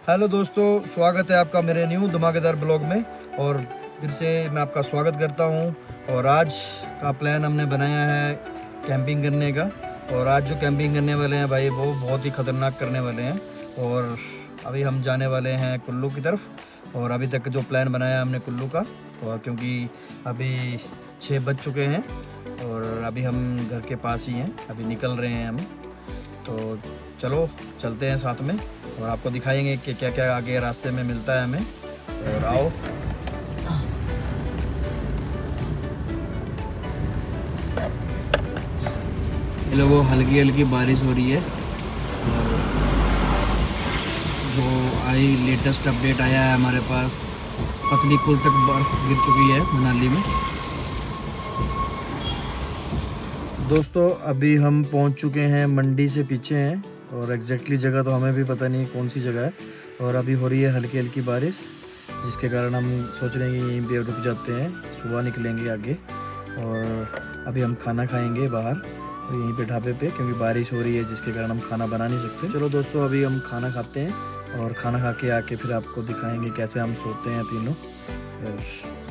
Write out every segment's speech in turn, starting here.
Hello दोस्तों, स्वागत है आपका मेरे न्यू धमाकेदार ब्लॉग में। और फिर से मैं आपका स्वागत करता हूं। और आज का प्लान हमने बनाया है कैंपिंग करने का। और आज जो कैंपिंग करने वाले हैं भाई, वो बहुत ही ख़तरनाक करने वाले हैं। और अभी हम जाने वाले हैं कुल्लू की तरफ। और अभी तक जो प्लान बनाया हमने कुल्लू का, और क्योंकि अभी 6 बज चुके हैं और अभी हम घर के पास ही हैं, अभी निकल रहे हैं हम। तो चलो चलते हैं साथ में और आपको दिखाएंगे कि क्या क्या आगे रास्ते में मिलता है हमें। और आओ। ये लोगों हल्की हल्की बारिश हो रही है। जो आई लेटेस्ट अपडेट आया है हमारे पास, पतली कुल तक बर्फ़ गिर चुकी है मनाली में। दोस्तों अभी हम पहुंच चुके हैं, मंडी से पीछे हैं और एग्जैक्टली जगह तो हमें भी पता नहीं कौन सी जगह है। और अभी हो रही है हल्की हल्की बारिश, जिसके कारण हम सोच रहे हैं कि यहीं पे रुक जाते हैं, सुबह निकलेंगे आगे। और अभी हम खाना खाएंगे बाहर और यहीं पे ढाबे पे, क्योंकि बारिश हो रही है जिसके कारण हम खाना बना नहीं सकते। चलो दोस्तों अभी हम खाना खाते हैं और खाना खा के आके फिर आपको दिखाएंगे कैसे हम सोते हैं तीनों, फिर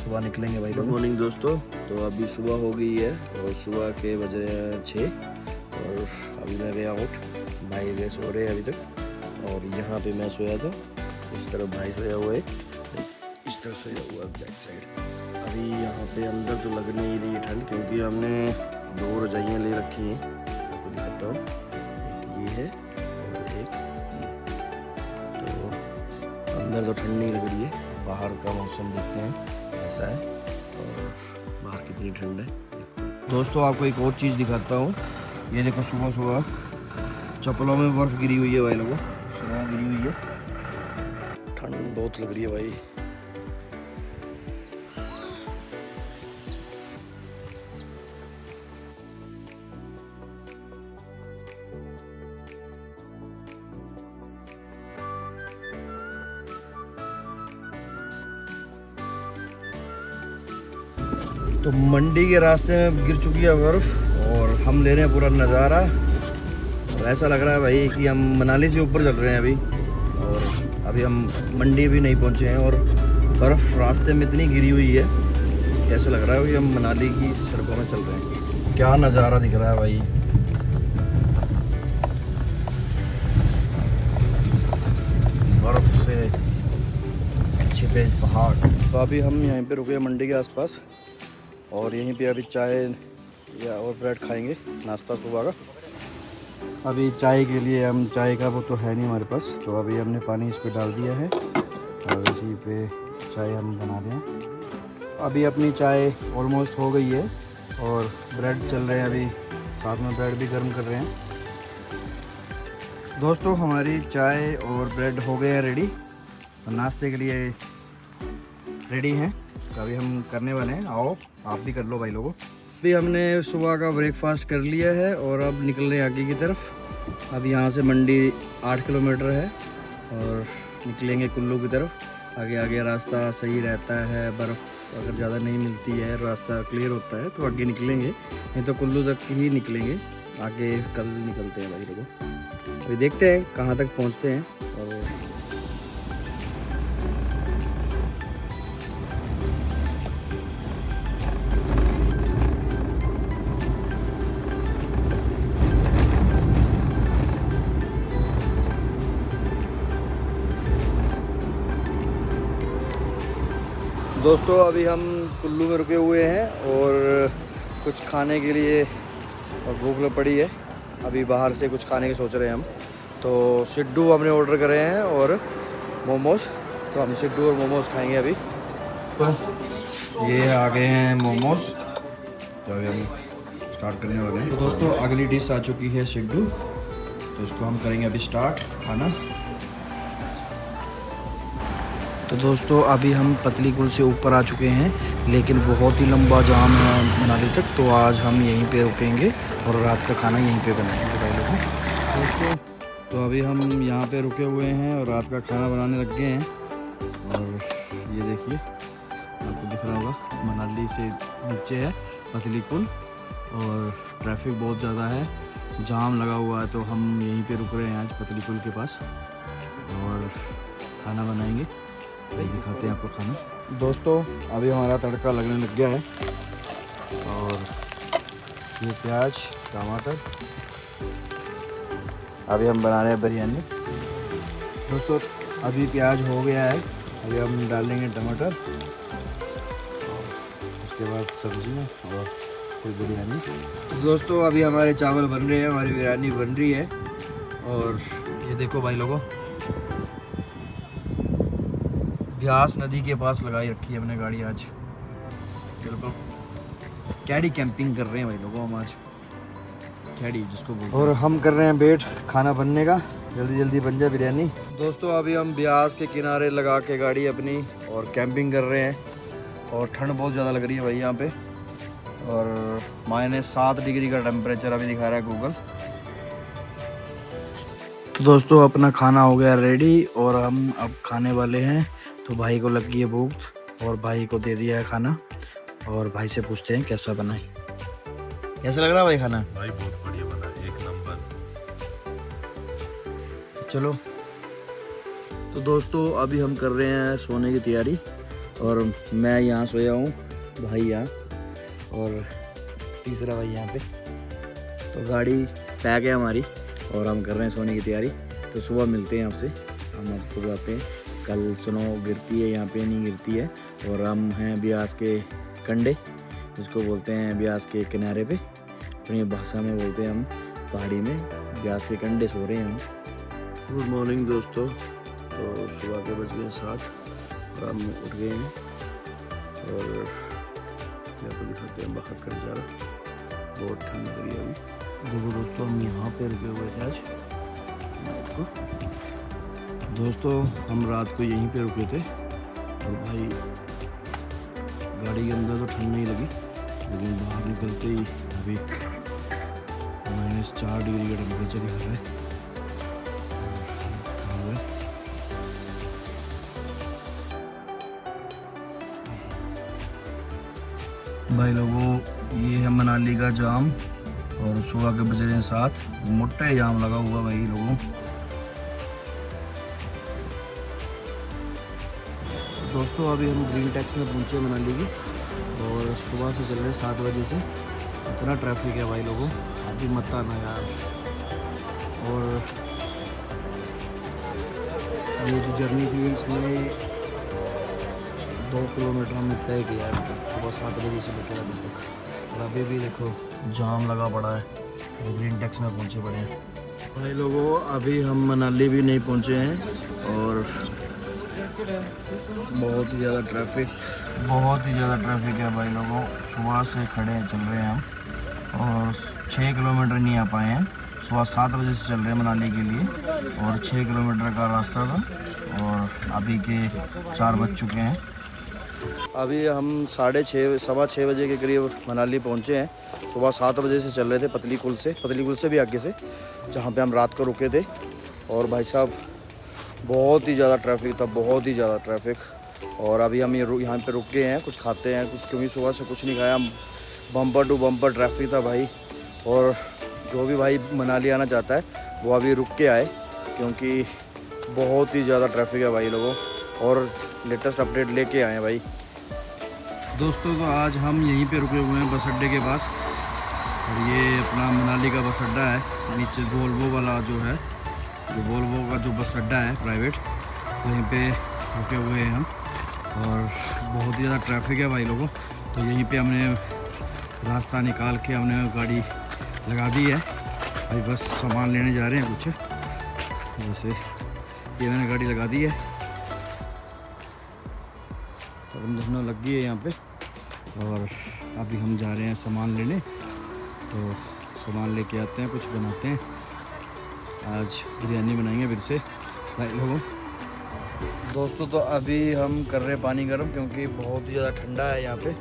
सुबह निकलेंगे भाई। गुड मॉर्निंग दोस्तों। तो अभी सुबह हो गई है और सुबह के बजे 6 और अभी मैं गया उठ, भाई वे सो रहे हैं अभी तक। और यहाँ पे मैं सोया था, इस तरफ भाई सोया हुआ है, इस तरफ सोया हुआ है बैक साइड। अभी यहाँ पे अंदर तो लग नहीं रही है ठंड, क्योंकि हमने 2 रजाइयाँ ले रखी हैं। आपको दिखाता हूँ, एक ये है और एक ये। तो अंदर तो ठंड नहीं लग रही है। बाहर का मौसम देखते हैं ऐसा है और बाहर कितनी ठंड है। दोस्तों आपको एक और चीज़ दिखाता हूँ, ये देखो सुबह सुबह चप्पलों में बर्फ़ गिरी हुई है भाई लोगों, सुबह गिरी हुई है। ठंड बहुत लग रही है भाई। तो मंडी के रास्ते में गिर चुकी है बर्फ़ और हम ले रहे हैं पूरा नज़ारा। और ऐसा लग रहा है भाई कि हम मनाली से ऊपर चल रहे हैं अभी। और अभी हम मंडी भी नहीं पहुंचे हैं और बर्फ़ रास्ते में इतनी गिरी हुई है कि ऐसा लग रहा है कि हम मनाली की सड़कों में चल रहे हैं। क्या नज़ारा दिख रहा है भाई, बर्फ़ से छिपे पहाड़। तो अभी हम यहाँ पे रुके हैं मंडी के आसपास और यहीं पे अभी चाय या और ब्रेड खाएंगे, नाश्ता सुबह का। अभी चाय के लिए हम, चाय का वो तो है नहीं हमारे पास, तो अभी हमने पानी इस पे डाल दिया है और इसी पे चाय हम बना रहे हैं। अभी अपनी चाय ऑलमोस्ट हो गई है और ब्रेड चल रहे हैं अभी, साथ में ब्रेड भी गर्म कर रहे हैं। दोस्तों हमारी चाय और ब्रेड हो गए हैं रेडी और नाश्ते के लिए रेडी हैं। तो अभी हम करने वाले हैं, आओ आप भी कर लो भाई लोगों। अभी हमने सुबह का ब्रेकफास्ट कर लिया है और अब निकल रहे हैं आगे की तरफ। अब यहाँ से मंडी 8 किलोमीटर है और निकलेंगे कुल्लू की तरफ। आगे आगे रास्ता सही रहता है, बर्फ़ अगर ज़्यादा नहीं मिलती है, रास्ता क्लियर होता है तो आगे निकलेंगे, नहीं तो कुल्लू तक ही निकलेंगे। आगे कल निकलते हैं भाई लोगों। अभी देखते हैं कहाँ तक पहुँचते हैं। और दोस्तों अभी हम कुल्लू में रुके हुए हैं और कुछ खाने के लिए और भूख लग पड़ी है। अभी बाहर से कुछ खाने की सोच रहे हैं हम। तो सिड्डू हमने ऑर्डर करे हैं और मोमोज़, तो हम सिड्डू और मोमोज़ खाएंगे अभी। तो ये आ गए हैं मोमोज़, तो अभी हम स्टार्ट करने वाले हैं। तो दोस्तों अगली डिश आ चुकी है सिड्डू, तो इसको हम करेंगे अभी स्टार्ट खाना। तो दोस्तों अभी हम पतली कुल से ऊपर आ चुके हैं, लेकिन बहुत ही लंबा जाम है मनाली तक, तो आज हम यहीं पे रुकेंगे और रात का खाना यहीं पे बनाएंगे भाई लोगों। दोस्तों तो अभी हम यहाँ पे रुके हुए हैं और रात का खाना बनाने लग गए हैं। और ये देखिए आपको दिख रहा होगा, मनाली से नीचे है पतली कुल और ट्रैफिक बहुत ज़्यादा है, जाम लगा हुआ है, तो हम यहीं पे रुक रहे हैं आज पतली कुल के पास। और खाना बनाएंगे, वही दिखाते हैं आपको खाना। दोस्तों अभी हमारा तड़का लगने लग गया है और ये प्याज टमाटर, अभी हम बना रहे हैं बिरयानी। दोस्तों अभी प्याज हो गया है, अभी हम डालेंगे टमाटर और उसके बाद सब्जियाँ और फिर बिरयानी। तो दोस्तों अभी हमारे चावल बन रहे हैं, हमारी बिरयानी बन रही है। और ये देखो भाई लोगों, ब्यास नदी के पास लगाई रखी है हमने गाड़ी आज, बिल्कुल कैडी कैंपिंग कर रहे हैं भाई लोगों हम आज, कैडी जिसको बोलते हैं। और हम कर रहे हैं वेट खाना बनने का, जल्दी जल्दी बन जाए बिरयानी। दोस्तों अभी हम ब्यास के किनारे लगा के गाड़ी अपनी और कैंपिंग कर रहे हैं और ठंड बहुत ज़्यादा लग रही है भाई यहाँ पे, और -7 डिग्री का टेम्परेचर अभी दिखा रहा है गूगल। तो दोस्तों अपना खाना हो गया रेडी और हम अब खाने वाले हैं। तो भाई को लग गई है भूख और भाई को दे दिया है खाना और भाई से पूछते हैं कैसा बना है। कैसा लग रहा है भाई खाना? भाई बहुत बढ़िया बना, एक नंबर। चलो तो दोस्तों अभी हम कर रहे हैं सोने की तैयारी और मैं यहाँ सोया हूँ, भाई यहाँ और तीसरा भाई यहाँ पे। तो गाड़ी पैक है हमारी और हम कर रहे हैं सोने की तैयारी। तो सुबह मिलते हैं आपसे, हम आपको बताते हैं। कल स्नो गिरती है, यहाँ पे नहीं गिरती है। और हम हैं ब्यास के कंडे, जिसको बोलते हैं ब्यास के किनारे पे, अपनी भाषा में बोलते हैं हम पहाड़ी में ब्यास के कंडे सो रहे हैं हम। गुड मॉर्निंग दोस्तों। तो सुबह के बज गए 7 और हम उठ गए हैं और आपको दिखाते हैं बाहर का नज़ारा, बहुत ठंड लग रही है अभी। देखो दोस्तों हम यहाँ पे रुके हुए थे आज रात को। दोस्तों हम रात को यहीं पे रुके थे और भाई गाड़ी के अंदर तो ठंड नहीं लगी, लेकिन बाहर निकलते ही अभी -4 डिग्री का टेम्परेचर दिखा रहा है। भाई लोगों ये है मनाली का जाम और सुबह के बज रहे हैं 7, मोटा जाम लगा हुआ भाई लोगों। दोस्तों अभी हम ग्रीन टैक्स में पहुंचे मनाली की और सुबह से चल रहे 7 बजे से, इतना ट्रैफिक है भाई लोगों, अभी मत आना यार। और ये जो जर्नी थी इसमें 2 किलोमीटर हमने तय किया है, सुबह 7 बजे से लेकर अभी तक। और अभी भी देखो जाम लगा पड़ा है, ग्रीन टैक्स में पहुंचे पड़े हैं भाई लोगों। अभी हम मनाली भी नहीं पहुंचे हैं और बहुत ही ज़्यादा ट्रैफिक है भाई लोगों। सुबह से खड़े चल रहे हैं हम और 6 किलोमीटर नहीं आ पाए हैं। सुबह 7 बजे से चल रहे हैं मनाली के लिए और 6 किलोमीटर का रास्ता था और अभी के 4 बज चुके हैं। अभी हम 6:30 सवा 6 बजे के करीब मनाली पहुंचे हैं। सुबह 7 बजे से चल रहे थे पतली कुल से भी आगे से, जहां पे हम रात को रुके थे। और भाई साहब बहुत ही ज़्यादा ट्रैफिक था, बहुत ही ज़्यादा ट्रैफिक। और अभी हम यहाँ पे रुक गए हैं, कुछ खाते हैं कुछ, क्योंकि सुबह से कुछ नहीं खाया। बम्पर टू बम्पर ट्रैफिक था भाई। और जो भी भाई मनाली आना चाहता है वो अभी रुक के आए, क्योंकि बहुत ही ज़्यादा ट्रैफिक है भाई लोगों। और लेटेस्ट अपडेट लेके आए हैं भाई। दोस्तों तो आज हम यहीं पे रुके हुए हैं बस अड्डे के पास, और ये अपना मनाली का बस अड्डा है। नीचे वोल्वो वाला जो है, जो वोल्वो का जो बस अड्डा है प्राइवेट, वहीं पे रुके हुए हैं हम। और बहुत ही ज़्यादा ट्रैफिक है भाई लोगों। तो यहीं पे हमने रास्ता निकाल के हमने गाड़ी लगा दी है भाई। बस सामान लेने जा रहे हैं कुछ, जैसे ये मैंने गाड़ी लगा दी है। तो हम दोनों लग गई है यहाँ पे और अभी हम जा रहे हैं सामान लेने। तो सामान लेके आते हैं, कुछ बनाते हैं। आज बिरयानी बनाएंगे फिर से भाई लोगों। दोस्तों तो अभी हम कर रहे हैं पानी गर्म, क्योंकि बहुत ही ज़्यादा ठंडा है यहाँ पे।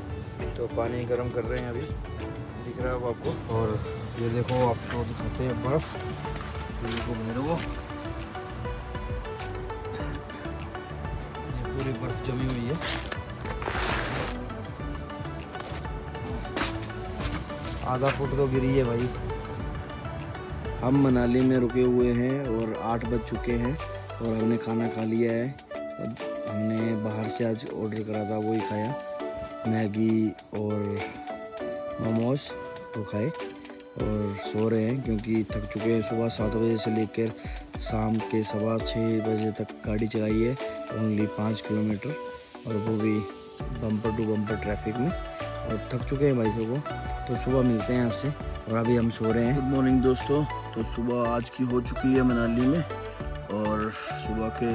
तो पानी गर्म कर रहे हैं अभी, दिख रहा है आपको। और ये देखो आपको दिखाते हैं बर्फ़, देखो मेरे को ये पूरी बर्फ़ जमी हुई है। आधा फुट तो गिरी है भाई। हम मनाली में रुके हुए हैं और 8 बज चुके हैं और हमने खाना खा लिया है। हमने बाहर से आज ऑर्डर करा था, वही खाया, मैगी और मोमोज वो खाए और सो रहे हैं क्योंकि थक चुके हैं। सुबह 7 बजे से लेकर शाम के 6:15 बजे तक गाड़ी चलाई है, ओनली 5 किलोमीटर, और वो भी बम्पर टू बम्पर ट्रैफिक में, और थक चुके हैं भाई को। तो सुबह मिलते हैं आपसे, और अभी हम सो रहे हैं। गुड मॉर्निंग दोस्तों। तो सुबह आज की हो चुकी है मनाली में, और सुबह के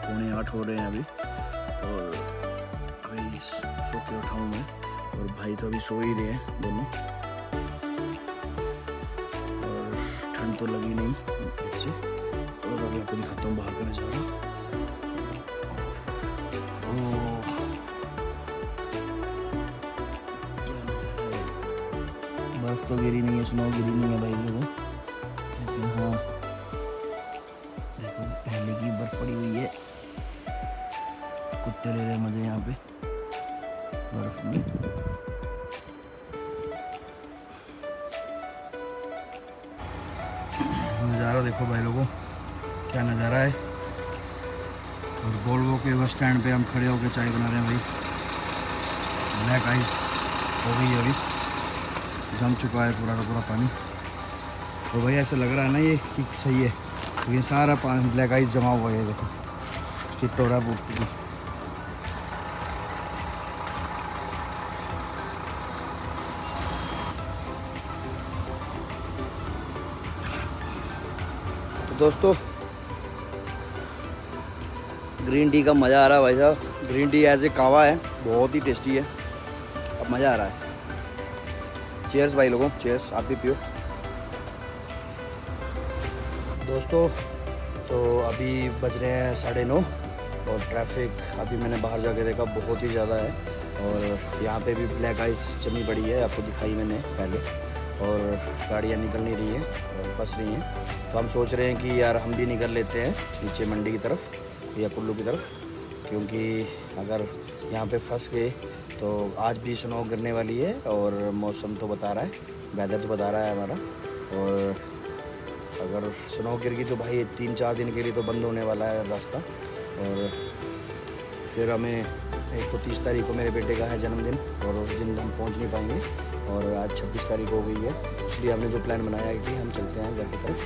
7:45 हो रहे हैं अभी, और अभी सो के उठा हूँ मैं, और भाई तो अभी सो ही रहे हैं दोनों, और ठंड तो लगी नहीं बच्चे। और अभी आपको दिखाता हूँ बाहर का नज़ारा। बर्फ तो गिरी नहीं है, स्नो गिरी नहीं है भाई लोगों, लेकिन हाँ देखो पहले की बर्फ पड़ी हुई है। कुत्ते ले रहे मजे यहाँ पे बर्फ में। नज़ारा देखो भाई लोगों, क्या नज़ारा है। और वोल्वो के बस स्टैंड पे हम खड़े होकर चाय बना रहे हैं भाई। ब्लैक आइस हो गई है, अभी जम चुका है पूरा का पूरा पानी। तो भाई ऐसा लग रहा है ना ये कि सही है, लेकिन सारा पानी ब्लैक आइस जमा हुआ है, देखो स्किट हो रहा है पूरी। तो दोस्तों ग्रीन टी का मज़ा आ रहा है भाई साहब। ग्रीन टी एज ए कावा है, बहुत ही टेस्टी है, अब मज़ा आ रहा है। चीयर्स भाई लोगों, चीयर्स, आप भी पियो। दोस्तों तो अभी बज रहे हैं 9:30, और ट्रैफिक अभी मैंने बाहर जाके देखा बहुत ही ज़्यादा है, और यहाँ पे भी ब्लैक आइस जमी पड़ी है, आपको दिखाई मैंने पहले, और गाड़ियाँ निकल नहीं रही हैं और फंस रही हैं। तो हम सोच रहे हैं कि यार हम भी निकल लेते हैं नीचे मंडी की तरफ या कुल्लू की तरफ, क्योंकि अगर यहाँ पे फंस गए तो आज भी स्नो गिरने वाली है, और मौसम तो बता रहा है, वेदर तो बता रहा है हमारा, और अगर स्नो गिर गई तो भाई 3-4 दिन के लिए तो बंद होने वाला है रास्ता। और फिर हमें 31 तारीख को मेरे बेटे का है जन्मदिन, और उस दिन हम पहुंच नहीं पाएंगे, और आज 26 तारीख हो गई है, इसलिए हमने जो प्लान बनाया है कि हम चलते हैं घर की तरफ।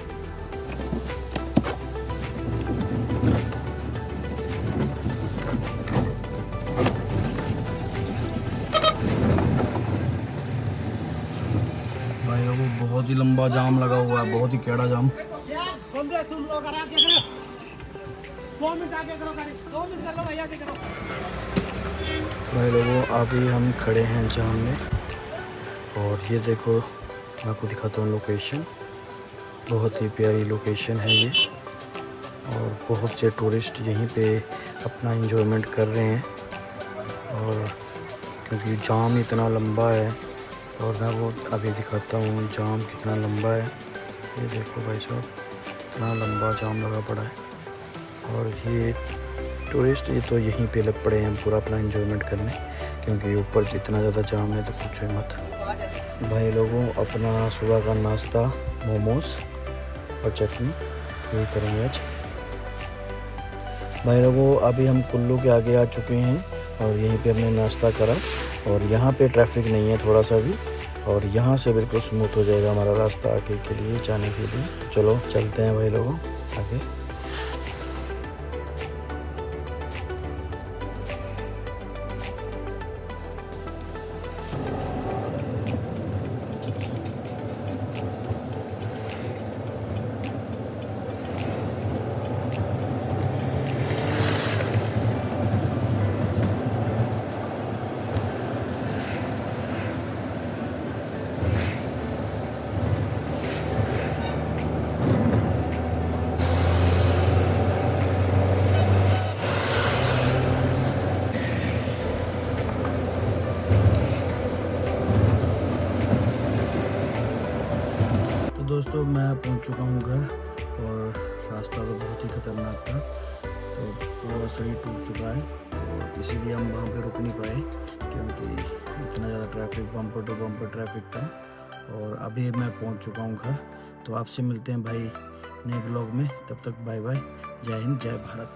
भाई लोगों बहुत ही लंबा जाम लगा हुआ है, बहुत ही कैड़ा जाम। भाई लोगों अभी हम खड़े हैं जाम में, और ये देखो मैं आपको दिखाता हूँ लोकेशन, बहुत ही प्यारी लोकेशन है ये, और बहुत से टूरिस्ट यहीं पे अपना एंजॉयमेंट कर रहे हैं, और क्योंकि जाम इतना लंबा है, और मैं वो अभी दिखाता हूँ जाम कितना लंबा है। ये देखो भाई साहब इतना लंबा जाम लगा पड़ा है, और ये टूरिस्ट ये तो यहीं पे लग पड़े हैं पूरा अपना एंजॉयमेंट करने, क्योंकि ऊपर जितना ज़्यादा जाम है तो पूछो मत। भाई लोगों अपना सुबह का नाश्ता मोमोज और चटनी यही करेंगे आज। भाई लोगों अभी हम कुल्लू के आगे आ चुके हैं, और यहीं पे हमने नाश्ता करा, और यहाँ पे ट्रैफिक नहीं है थोड़ा सा भी, और यहाँ से बिल्कुल स्मूथ हो जाएगा हमारा रास्ता आगे के लिए जाने के लिए। तो चलो चलते हैं भाई लोगों आगे। दोस्तों मैं पहुंच चुका हूं घर, और रास्ता तो बहुत ही ख़तरनाक था, तो पूरा शरीर टूट चुका है, तो इसीलिए हम वहां पे रुक नहीं पाए, क्योंकि इतना ज़्यादा traffic, bumper to bumper traffic था। और अभी मैं पहुंच चुका हूं घर, तो आपसे मिलते हैं भाई नए ब्लॉग में, तब तक बाय बाय, जय हिंद, जय भारत।